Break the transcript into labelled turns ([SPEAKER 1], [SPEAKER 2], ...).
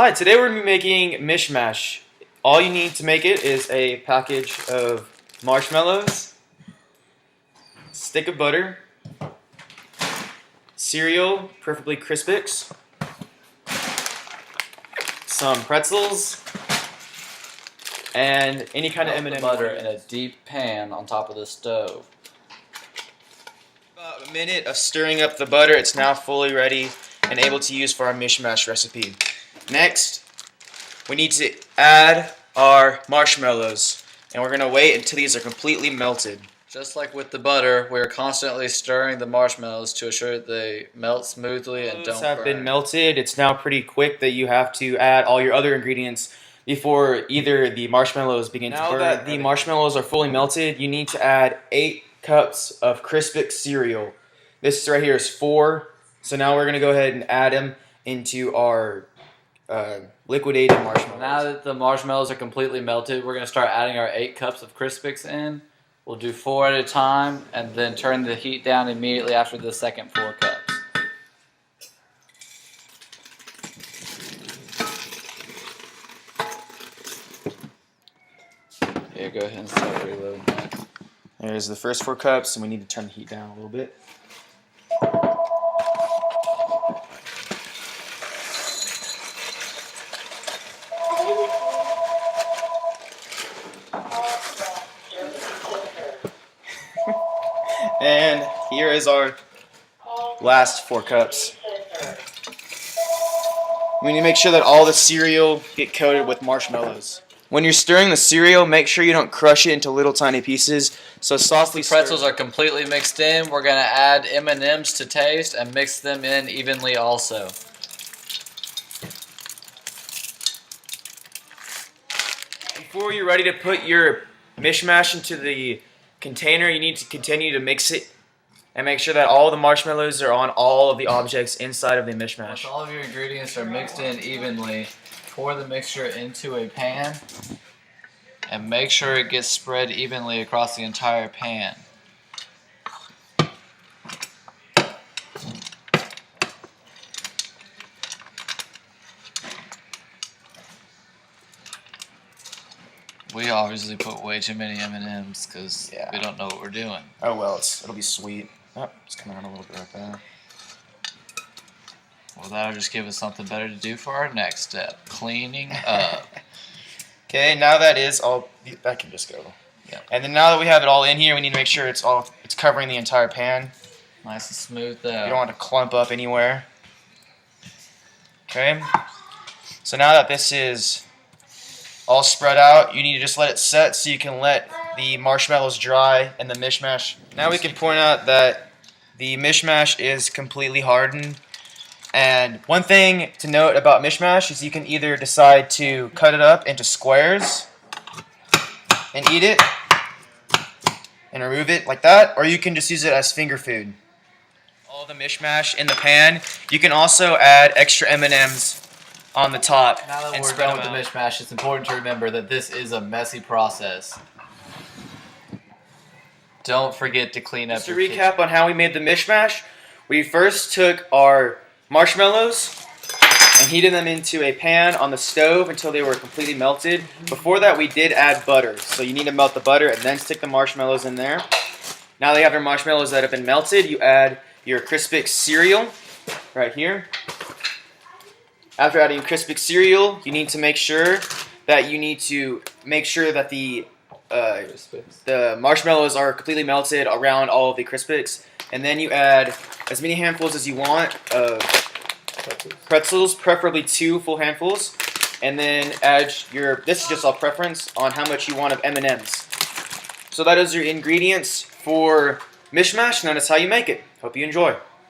[SPEAKER 1] Hi, today we're going to be making Mish Mash. All you need to make it is a package of marshmallows, stick of butter, cereal, preferably Crispix, some pretzels, and any kind of M&M
[SPEAKER 2] butter in a deep pan on top of the stove.
[SPEAKER 1] About a minute of stirring up the butter, it's now fully ready and able to use for our Mish Mash recipe. Next, we need to add our marshmallows, and we're going to wait until these are completely melted.
[SPEAKER 2] Just like with the butter, we're constantly stirring the marshmallows to ensure they melt smoothly and don't
[SPEAKER 1] have
[SPEAKER 2] burn.
[SPEAKER 1] Been melted. It's now pretty quick that you have to add all your other ingredients before either the marshmallows begin to burn. Now that the marshmallows are fully melted, you need to add 8 cups of Crispix cereal. This right here is 4, so now we're going to go ahead and add them into our liquidated marshmallows.
[SPEAKER 2] Now that the marshmallows are completely melted, we're going to start adding our 8 cups of Crispix in. We'll do 4 at a time and then turn the heat down immediately after the second 4 cups. Here, go ahead and start reloading that.
[SPEAKER 1] There's the first 4 cups, and we need to turn the heat down a little bit. And here is our last 4 cups. We need to make sure that all the cereal get coated with marshmallows. When you're stirring the cereal, make sure you don't crush it into little tiny pieces. So softly stir.
[SPEAKER 2] Pretzels are completely mixed in. We're going to add M&Ms to taste and mix them in evenly also.
[SPEAKER 1] Before you're ready to put your Mish Mash into the container, you need to continue to mix it and make sure that all the marshmallows are on all of the objects inside of the Mish Mash.
[SPEAKER 2] Once all of your ingredients are mixed in evenly, pour the mixture into a pan and make sure it gets spread evenly across the entire pan. We obviously put way too many M&Ms because we don't know what we're doing.
[SPEAKER 1] Oh well, it'll be sweet. Oh, it's coming out a little bit right there.
[SPEAKER 2] Well, that'll just give us something better to do for our next step, cleaning up.
[SPEAKER 1] Okay, now that is all. That can just go.
[SPEAKER 2] Yeah.
[SPEAKER 1] And then now that we have it all in here, we need to make sure it's covering the entire pan.
[SPEAKER 2] Nice and smooth out.
[SPEAKER 1] You don't want to clump up anywhere. Okay. So now that this is all spread out, you need to just let it set so you can let the marshmallows dry and the Mish Mash. Now we can point out that the Mish Mash is completely hardened. And one thing to note about Mish Mash is you can either decide to cut it up into squares and eat it and remove it like that, or you can just use it as finger food. All the Mish Mash in the pan. You can also add extra M&Ms on the top.
[SPEAKER 2] Now that we're done with the Mish Mash, it's important to remember that this is a messy process. Don't forget to clean up
[SPEAKER 1] Just to recap on how we made the Mish Mash, we first took our marshmallows and heated them into a pan on the stove until they were completely melted. Before that, we did add butter. So you need to melt the butter and then stick the marshmallows in there. Now that you have your marshmallows that have been melted, you add your Crispix cereal right here. After adding Crispix cereal, you need to make sure that the marshmallows are completely melted around all of the Crispix. And then you add as many handfuls as you want of pretzels, preferably 2 full handfuls. And then add this is just all preference on how much you want of M&Ms. So that is your ingredients for Mish Mash, and that is how you make it. Hope you enjoy.